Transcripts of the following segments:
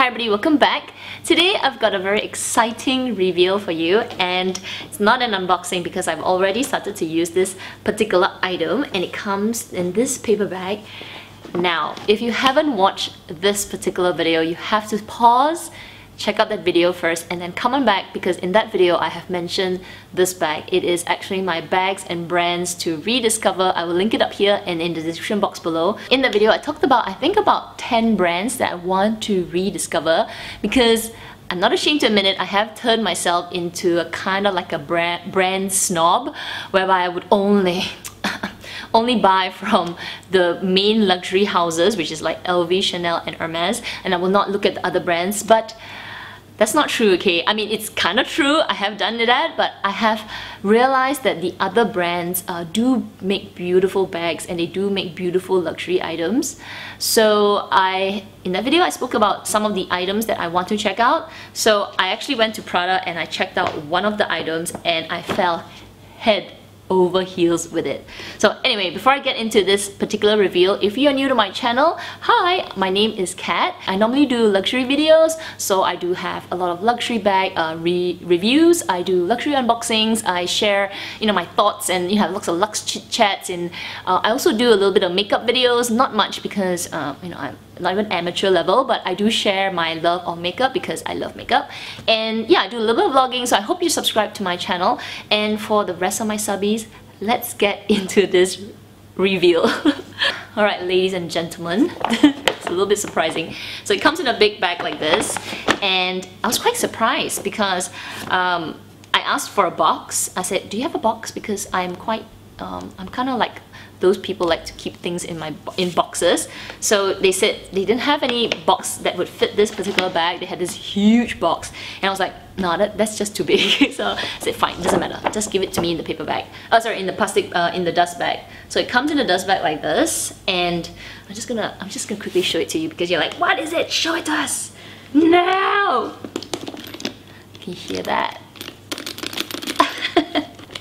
Hi everybody, welcome back. Today I've got a very exciting reveal for you, and it's not an unboxing because I've already started to use this particular item and it comes in this paper bag. Now, if you haven't watched this particular video, you have to pause, check out that video first and then come on back, because in that video I have mentioned this bag. It is actually my bags and brands to rediscover. I will link it up here and in the description box below. In the video I talked about, I think about 10 brands that I want to rediscover, because I'm not ashamed to admit it, I have turned myself into a kind of like a brand snob, whereby I would only buy from the main luxury houses, which is like LV, Chanel and Hermes, and I will not look at the other brands. But that's not true, okay? I mean, it's kind of true, I have done that, but I have realized that the other brands do make beautiful bags and they do make beautiful luxury items. So in that video I spoke about some of the items that I want to check out. So I actually went to Prada and I checked out one of the items and I fell head over heels with it. So anyway, before I get into this particular reveal, if you are new to my channel, hi, my name is Kat. I normally do luxury videos, so I do have a lot of luxury bag reviews, I do luxury unboxings, I share my thoughts, and lots of Luxe ChitChats, and I also do a little bit of makeup videos, not much because I'm not even amateur level, but I do share my love of makeup because I love makeup. And yeah, I do a little bit of vlogging, so I hope you subscribe to my channel. And for the rest of my subbies, let's get into this reveal. Alright, ladies and gentlemen, it's a little bit surprising. So it comes in a big bag like this, and I was quite surprised because I asked for a box. I said, do you have a box? Because I'm kind of like those people like to keep things in boxes. So they said they didn't have any box that would fit this particular bag. They had this huge box, and I was like, no, that's just too big. So I said, fine, doesn't matter, just give it to me in the paper bag. Oh, sorry, in the plastic, in the dust bag. So it comes in a dust bag like this, and I'm just gonna quickly show it to you because you're like, what is it? Show it to us now. Can you hear that?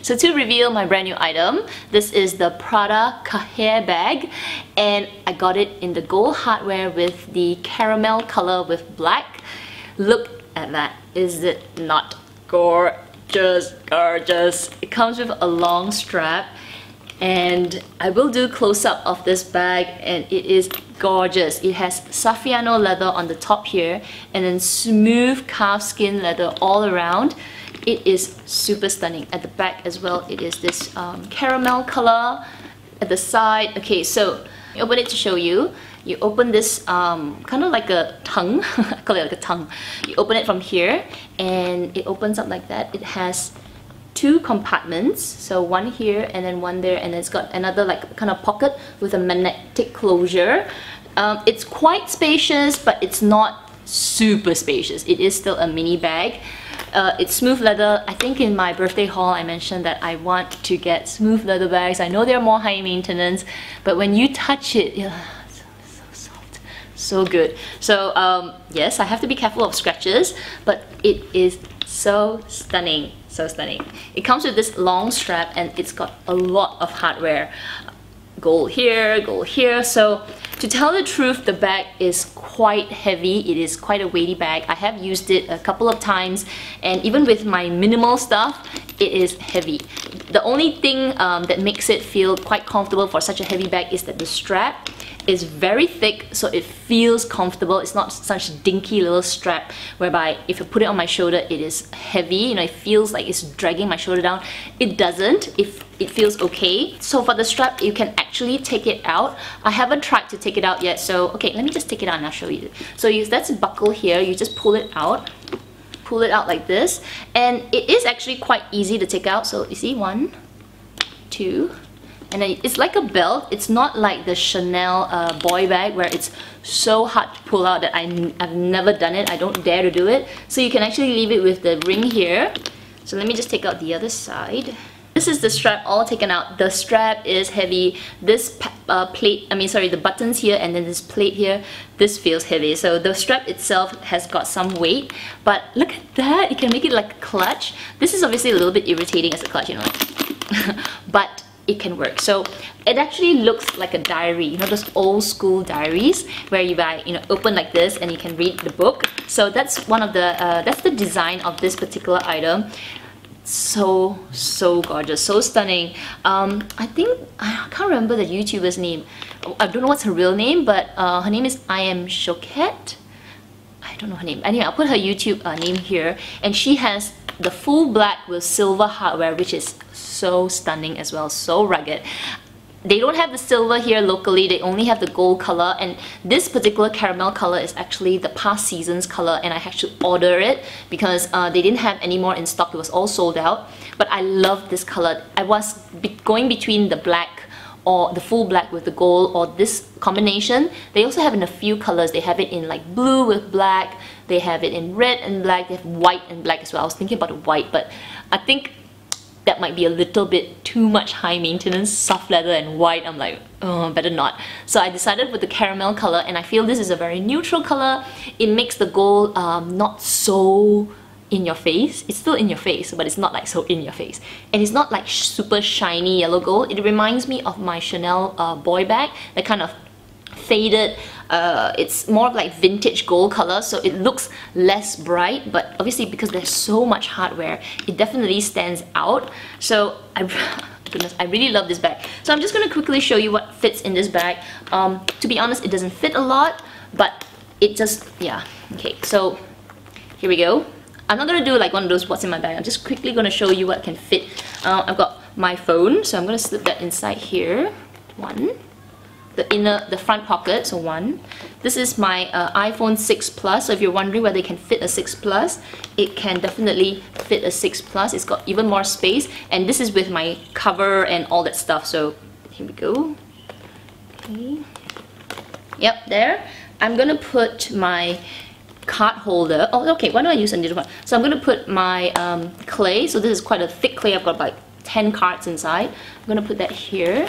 So to reveal my brand new item, this is the Prada hair bag, and I got it in the gold hardware with the caramel color with black. Look at that. Is it not gorgeous? Gorgeous. It comes with a long strap, and I will do close-up of this bag, and it is gorgeous. It has Saffiano leather on the top here, and then smooth calfskin leather all around. It is super stunning. At the back as well, it is this caramel color. At the side, okay, so I open it to show you. You open this kind of like a tongue. I call it like a tongue. You open it from here and it opens up like that. It has two compartments, so one here and then one there, and it's got another like kind of pocket with a magnetic closure. It's quite spacious, but it's not super spacious. It is still a mini bag. It's smooth leather. I think in my birthday haul I mentioned that I want to get smooth leather bags. I know they're more high maintenance, but when you touch it, so soft, so good. So yes, I have to be careful of scratches, but it is so stunning, so stunning. It comes with this long strap and it's got a lot of hardware. Gold here, gold here. So to tell the truth, the bag is quite heavy. It is quite a weighty bag. I have used it a couple of times, and even with my minimal stuff, it is heavy. The only thing that makes it feel quite comfortable for such a heavy bag is that the strap is very thick, so it feels comfortable. It's not such dinky little strap whereby if you put it on my shoulder it is heavy, it feels like it's dragging my shoulder down. It doesn't. It feels okay. So for the strap, you can actually take it out. I haven't tried to take it out yet, so okay, let me just take it out and I'll show you. So that's a buckle here. You just pull it out like this, and it is actually quite easy to take out. So you see, 1, 2, and then it's like a belt. It's not like the Chanel boy bag where it's so hard to pull out that I've never done it. I don't dare to do it. So you can actually leave it with the ring here. So let me just take out the other side. This is the strap all taken out. The strap is heavy. This the buttons here and then this plate here, this feels heavy. So the strap itself has got some weight, but look at that. You can make it like a clutch. This is obviously a little bit irritating as a clutch, but it can work. So it actually looks like a diary, you know, those old school diaries where you buy, you know, open like this and you can read the book. So that's one of the that's the design of this particular item. So gorgeous, so stunning. I think I can't remember the YouTuber's name. I don't know what's her real name, but her name is itisjustmakeup. I don't know her name. Anyway, I'll put her YouTube name here, and she has the full black with silver hardware, which is so stunning as well, so rugged. They don't have the silver here locally, they only have the gold color, and this particular caramel color is actually the past season's color, and I had to order it because they didn't have any more in stock. It was all sold out. But I love this color. I was going between the black or the full black with the gold or this combination. They also have in a few colors. They have it in like blue with black, they have it in red and black, they have white and black as well. I was thinking about the white, but I think that might be a little bit too much high maintenance, soft leather and white. I'm like, oh, better not. So I decided with the caramel color, and I feel this is a very neutral color. It makes the gold not so in your face. It's still in your face, but it's not like so in your face. And it's not like super shiny yellow gold. It reminds me of my Chanel boy bag, that kind of faded, it's more of like vintage gold color, so it looks less bright, but obviously because there's so much hardware, it definitely stands out. So goodness, I really love this bag. So I'm just going to quickly show you what fits in this bag. To be honest, it doesn't fit a lot, but it just, yeah. Okay, so here we go. I'm not going to do like one of those what's in my bag. I'm just quickly going to show you what can fit. I've got my phone, so I'm going to slip that inside here. One. The front pocket, so one. This is my iPhone 6 Plus, so if you're wondering whether it can fit a 6 Plus, it can definitely fit a 6 Plus. It's got even more space, and this is with my cover and all that stuff, so here we go. Okay. Yep, there. I'm gonna put my card holder. Oh, okay, why don't I use a different one? So I'm gonna put my clay, so this is quite a thick clay. I've got like 10 cards inside. I'm gonna put that here.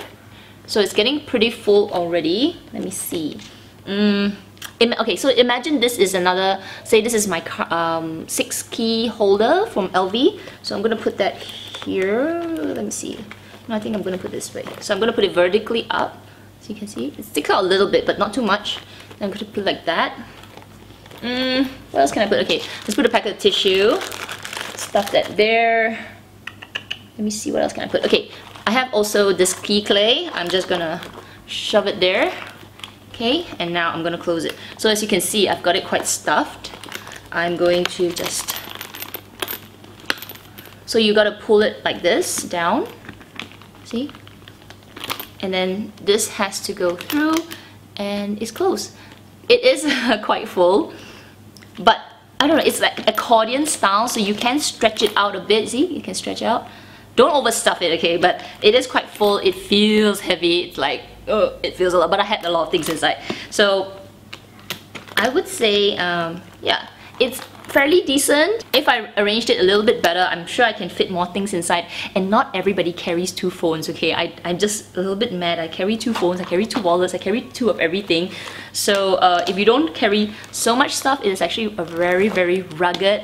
So it's getting pretty full already. Let me see. Okay, so imagine this is another, say this is my 6 key holder from LV. So I'm going to put that here. Let me see. No, I think I'm going to put it this way. So I'm going to put it vertically up. So you can see, it sticks out a little bit, but not too much. Then I'm going to put it like that. What else can I put? Okay, let's put a packet of tissue. Stuff that there. Let me see, what else can I put? Okay. I have also this key clay. I'm just gonna shove it there. Okay, and now I'm gonna close it. So as you can see, I've got it quite stuffed. I'm going to just... So you gotta pull it like this, down. See? And then this has to go through, and it's closed. It is quite full, but I don't know, it's like accordion style, so you can stretch it out a bit. See? You can stretch out. Don't overstuff it, okay, but it is quite full. It feels heavy. It's like, oh, it feels a lot, but I had a lot of things inside. So I would say, yeah, it's fairly decent. If I arranged it a little bit better, I'm sure I can fit more things inside. And not everybody carries 2 phones, okay? I'm just a little bit mad. I carry 2 phones, I carry 2 wallets, I carry 2 of everything. So if you don't carry so much stuff, it is actually a very, very rugged,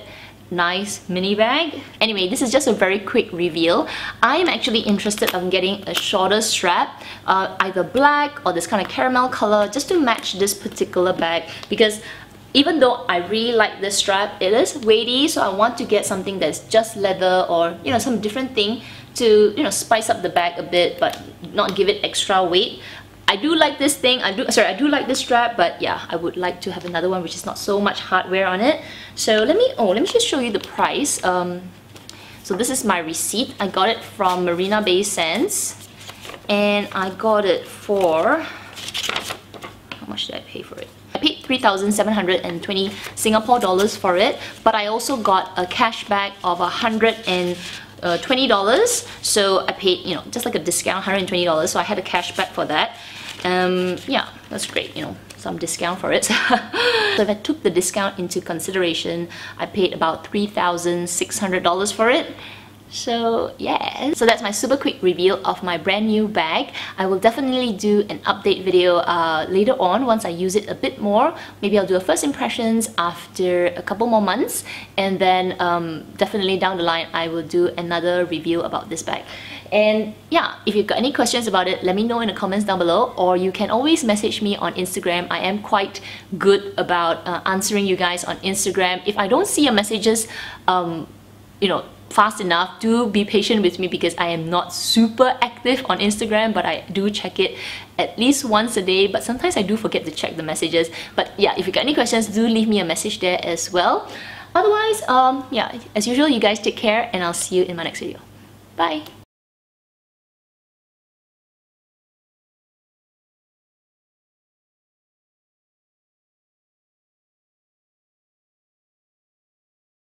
nice mini bag. Anyway, this is just a very quick reveal. I am actually interested in getting a shorter strap, either black or this kind of caramel color, just to match this particular bag, because even though I really like this strap, it is weighty, so I want to get something that's just leather or, you know, some different thing to, you know, spice up the bag a bit but not give it extra weight. I do like this thing, I do like this strap, but yeah, I would like to have another one which is not so much hardware on it. So let me just show you the price. So this is my receipt. I got it from Marina Bay Sands, and I got it for, how much did I pay for it? I paid 3,720 Singapore dollars for it, but I also got a cashback of $120. So I paid, you know, just like a discount, $120. So I had a cashback for that. Yeah, that's great, you know, some discount for it. So if I took the discount into consideration, I paid about $3,600 for it. So yeah, so that's my super quick reveal of my brand new bag. I will definitely do an update video later on once I use it a bit more. Maybe I'll do a first impressions after a couple more months, and then definitely down the line I will do another review about this bag. And yeah, if you've got any questions about it, let me know in the comments down below, or you can always message me on Instagram. I am quite good about answering you guys on Instagram. If I don't see your messages, you know, fast enough, do be patient with me because I am not super active on Instagram, but I do check it at least once a day, but sometimes I do forget to check the messages. But yeah, if you got any questions, do leave me a message there as well. Otherwise, yeah, as usual, you guys take care, and I'll see you in my next video. Bye!